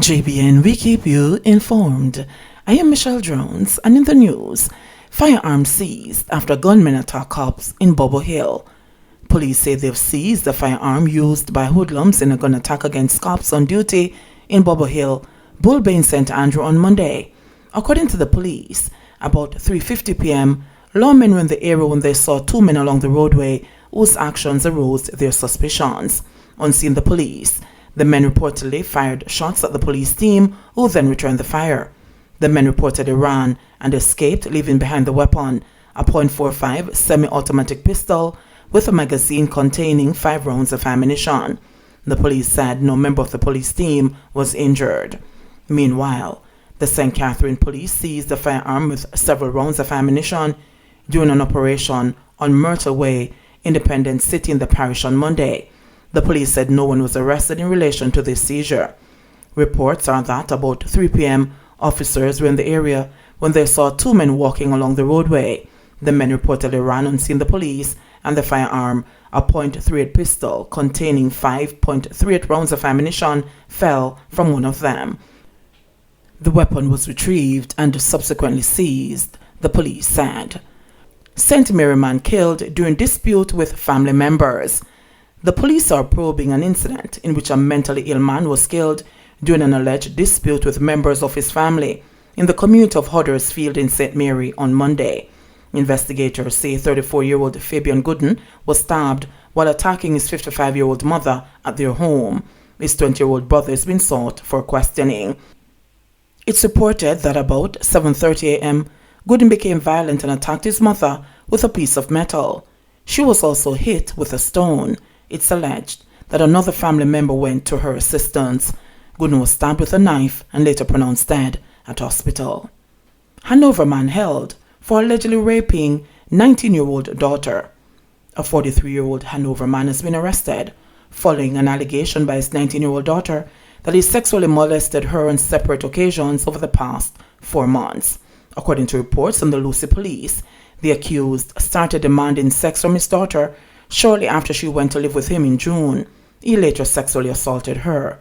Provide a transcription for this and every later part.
JBN, we keep you informed. I am Michelle Jones, and in the news, firearm seized after gunmen attack cops in Bubble Hill. Police say they've seized the firearm used by hoodlums in a gun attack against cops on duty in Bubble Hill, Bullbane, St. Andrew on Monday. According to the police, about 3:50 p.m., lawmen were in the area when they saw two men along the roadway whose actions aroused their suspicions. On scene, the police. The men reportedly fired shots at the police team, who then returned the fire. The men reportedly ran and escaped, leaving behind the weapon, a .45 semi-automatic pistol with a magazine containing 5 rounds of ammunition. The police said no member of the police team was injured. Meanwhile, the St. Catherine police seized the firearm with several rounds of ammunition during an operation on Myrtle Way, Independence City in the parish on Monday. The police said no one was arrested in relation to this seizure. Reports are that about 3 p.m., officers were in the area when they saw two men walking along the roadway. The men reportedly ran on seeing the police, and the firearm, a .38 pistol containing 5.38 rounds of ammunition, fell from one of them. The weapon was retrieved and subsequently seized, the police said. St. Mary man killed during dispute with family members. The police are probing an incident in which a mentally ill man was killed during an alleged dispute with members of his family in the community of Huddersfield in St. Mary on Monday. Investigators say 34-year-old Fabian Gooden was stabbed while attacking his 55-year-old mother at their home. His 20-year-old brother has been sought for questioning. It's reported that about 7:30 a.m., Gooden became violent and attacked his mother with a piece of metal. She was also hit with a stone. It's alleged that another family member went to her assistance. Gooden was stabbed with a knife and later pronounced dead at hospital. Hanover man held for allegedly raping 19-year-old daughter. A 43-year-old Hanover man has been arrested following an allegation by his 19-year-old daughter that he sexually molested her on separate occasions over the past 4 months. According to reports from the Lucy police, the accused started demanding sex from his daughter shortly after she went to live with him in June. He later sexually assaulted her.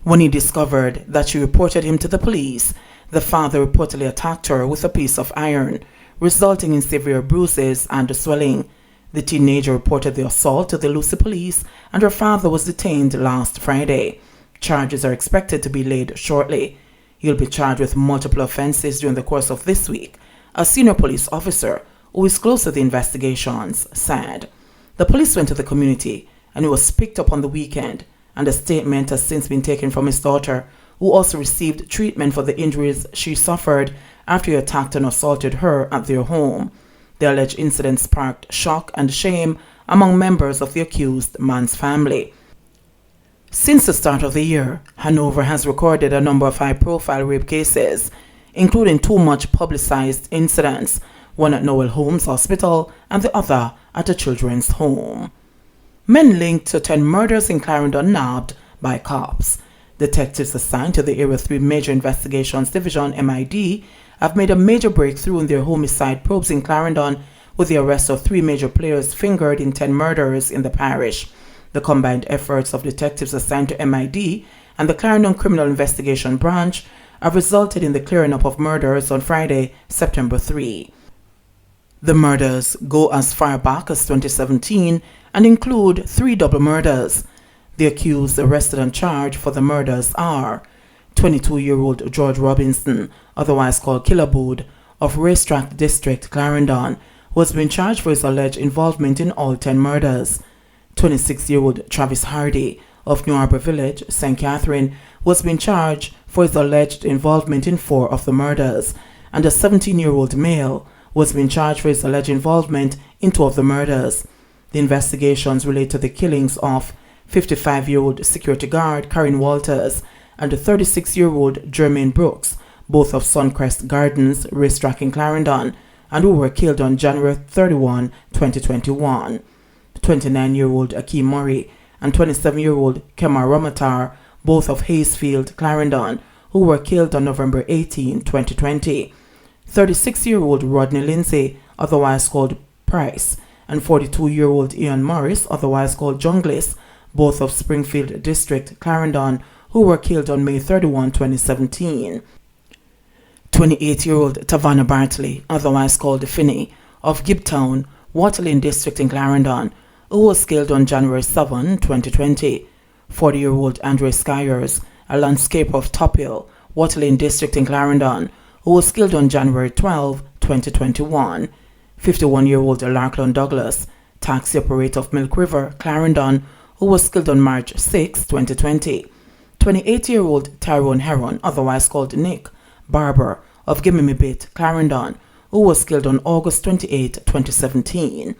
When he discovered that she reported him to the police, the father reportedly attacked her with a piece of iron, resulting in severe bruises and swelling. The teenager reported the assault to the Lucy police, and her father was detained last Friday. Charges are expected to be laid shortly. He'll be charged with multiple offenses during the course of this week, a senior police officer who is close to the investigations said. The police went to the community and he was picked up on the weekend, and a statement has since been taken from his daughter, who also received treatment for the injuries she suffered after he attacked and assaulted her at their home. The alleged incident sparked shock and shame among members of the accused man's family. Since the start of the year, Hanover has recorded a number of high-profile rape cases, including 2 much publicized incidents, one at Noel Holmes Hospital and the other at a children's home. Men linked to 10 murders in Clarendon nabbed by cops. Detectives assigned to the Area 3 Major Investigations Division (MID) have made a major breakthrough in their homicide probes in Clarendon, with the arrest of 3 major players fingered in 10 murders in the parish. The combined efforts of detectives assigned to MID and the Clarendon Criminal Investigation Branch have resulted in the clearing up of murders on Friday, September 3. The murders go as far back as 2017 and include 3 double murders. The accused arrested and charged for the murders are 22-year-old George Robinson, otherwise called Killabud, of Racetrack District, Clarendon, who has been charged for his alleged involvement in all 10 murders. 26-year-old Travis Hardy of New Harbour Village, St. Catherine, who has been charged for his alleged involvement in 4 of the murders, and a 17-year-old male who has been charged for his alleged involvement in 2 of the murders. The investigations relate to the killings of 55-year-old security guard Karen Walters and the 36-year-old Jermaine Brooks, both of Suncrest Gardens Racetrack in Clarendon, and who were killed on January 31, 2021. 29-year-old Akeem Murray and 27-year-old Kemar Ramatar, both of Hayesfield, Clarendon, who were killed on November 18, 2020. 36-year-old Rodney Lindsay, otherwise called Price, and 42-year-old Ian Morris, otherwise called Junglis, both of Springfield District, Clarendon, who were killed on May 31, 2017. 28-year-old Tavanna Bartley, otherwise called Finney, of Gibtown, Waterlane District in Clarendon, who was killed on January 7, 2020. 40-year-old Andre Skyers, a landscaper of Top Hill, Waterlane District in Clarendon, who was killed on January 12, 2021. 51-year-old Larklon Douglas, taxi operator of Milk River, Clarendon, who was killed on March 6, 2020. 28-year-old Tyrone Heron, otherwise called Nick Barber, of Gimme Bit, Clarendon, who was killed on August 28, 2017.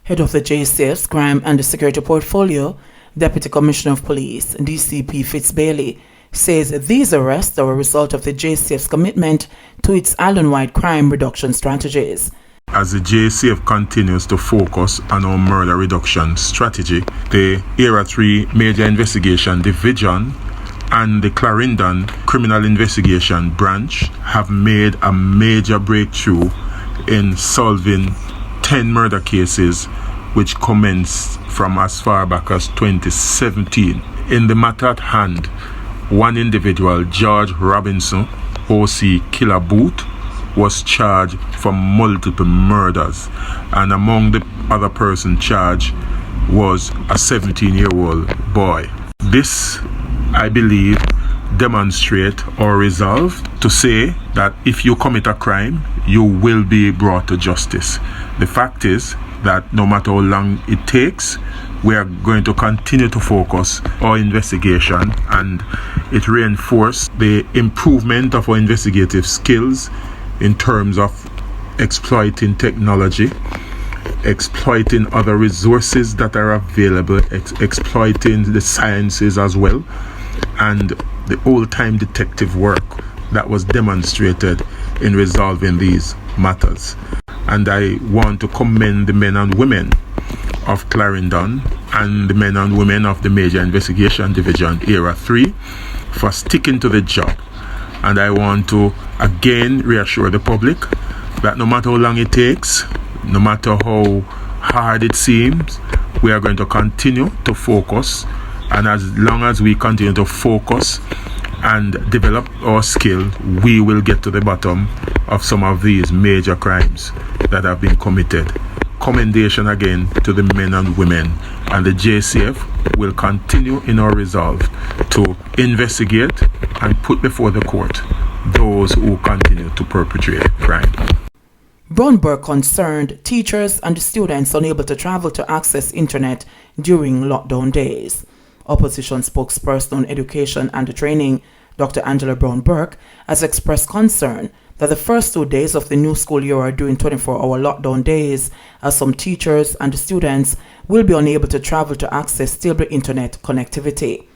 Head of the JCF's Crime and Security Portfolio, Deputy Commissioner of Police, DCP Fitzbailey, says these arrests are a result of the JCF's commitment to its island-wide crime reduction strategies. As the JCF continues to focus on our murder reduction strategy, the Era 3 Major Investigation Division and the Clarendon Criminal Investigation Branch have made a major breakthrough in solving 10 murder cases which commenced from as far back as 2017. In the matter at hand, one individual, George Robinson, OC Killer Boot, was charged for multiple murders, and among the other person charged was a 17-year-old boy. This, I believe, demonstrates our resolve to say that if you commit a crime, you will be brought to justice. The fact is that no matter how long it takes, we are going to continue to focus our investigation, and it reinforces the improvement of our investigative skills in terms of exploiting technology, exploiting other resources that are available, exploiting the sciences as well, and the old-time detective work that was demonstrated in resolving these matters. And I want to commend the men and women of Clarendon and the men and women of the Major Investigation Division Era 3 for sticking to the job. And I want to again reassure the public that no matter how long it takes, no matter how hard it seems, we are going to continue to focus. And as long as we continue to focus and develop our skill, we will get to the bottom of some of these major crimes that have been committed. Commendation again to the men and women, and the JCF will continue in our resolve to investigate and put before the court those who continue to perpetrate crime. Brownberg concerned teachers and students unable to travel to access internet during lockdown days. Opposition spokesperson on education and training, Dr. Angela Brown-Burke, has expressed concern that the first 2 days of the new school year are during 24-hour lockdown days, as some teachers and students will be unable to travel to access stable internet connectivity.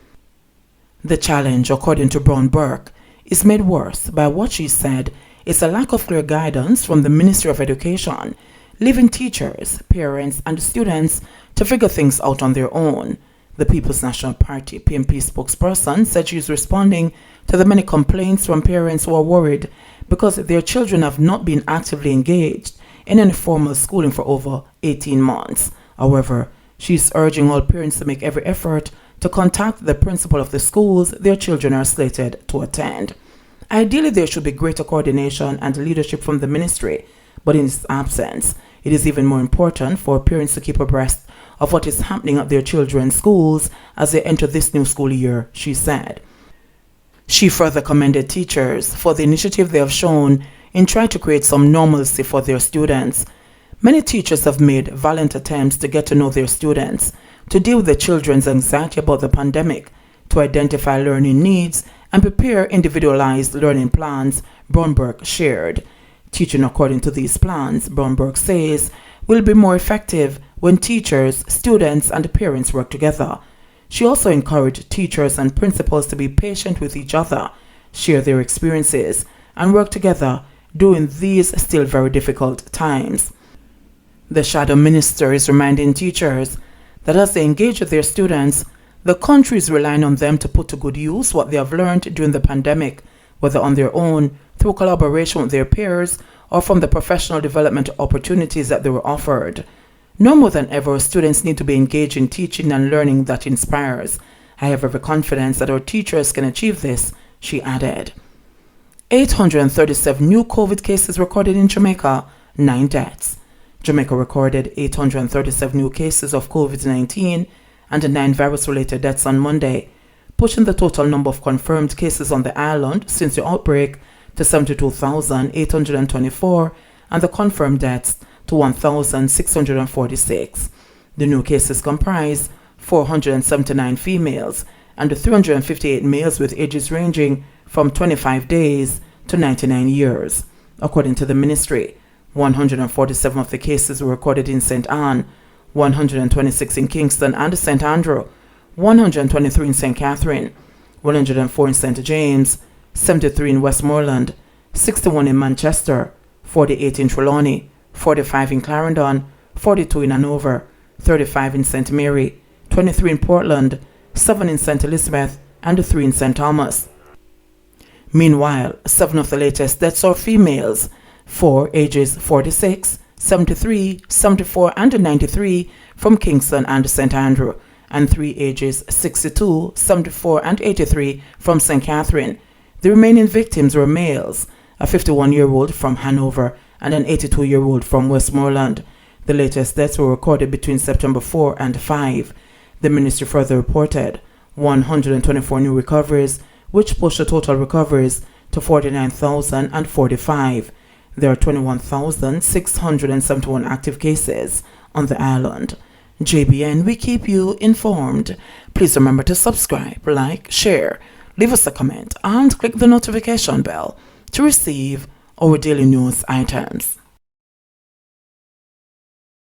The challenge, according to Brown-Burke, is made worse by what she said is a lack of clear guidance from the Ministry of Education, leaving teachers, parents, and students to figure things out on their own. The People's National Party PNP spokesperson said she is responding to the many complaints from parents who are worried because their children have not been actively engaged in any formal schooling for over 18 months. However, she is urging all parents to make every effort to contact the principal of the schools their children are slated to attend. Ideally, there should be greater coordination and leadership from the ministry, but in its absence, it is even more important for parents to keep abreast of what is happening at their children's schools as they enter this new school year, she said. She further commended teachers for the initiative they have shown in trying to create some normalcy for their students. Many teachers have made valiant attempts to get to know their students, to deal with the children's anxiety about the pandemic, to identify learning needs and prepare individualized learning plans, Brownberg shared. Teaching according to these plans, Brownberg says, will be more effective when teachers, students, and parents work together. She also encouraged teachers and principals to be patient with each other, share their experiences, and work together during these still very difficult times. The shadow minister is reminding teachers that as they engage with their students, the country is relying on them to put to good use what they have learned during the pandemic, whether on their own, through collaboration with their peers, or from the professional development opportunities that they were offered. No more than ever, students need to be engaged in teaching and learning that inspires, I have every confidence that our teachers can achieve this, she added. 837 new COVID cases recorded in Jamaica, 9 deaths. Jamaica recorded 837 new cases of COVID-19 and 9 virus-related deaths on Monday, pushing the total number of confirmed cases on the island since the outbreak to 72,824 and the confirmed deaths to 1,646. The new cases comprise 479 females and 358 males with ages ranging from 25 days to 99 years. According to the ministry, 147 of the cases were recorded in St. Anne, 126 in Kingston and St. Andrew, 123 in St. Catherine, 104 in St. James, 73 in Westmoreland, 61 in Manchester, 48 in Trelawney, 45 in Clarendon, 42 in Hanover, 35 in St. Mary, 23 in Portland, 7 in St. Elizabeth, and 3 in St. Thomas. Meanwhile, 7 of the latest deaths are females, 4 ages 46, 73, 74, and 93 from Kingston and St. Andrew, and 3 ages 62, 74, and 83 from St. Catherine. The remaining victims were males, a 51-year-old from Hanover and an 82-year-old from Westmoreland. The latest deaths were recorded between September 4 and 5. The ministry further reported 124 new recoveries, which pushed the total recoveries to 49,045. There are 21,671 active cases on the island. JBN, we keep you informed. Please remember to subscribe, like, share, leave us a comment, and click the notification bell to receive our daily news items.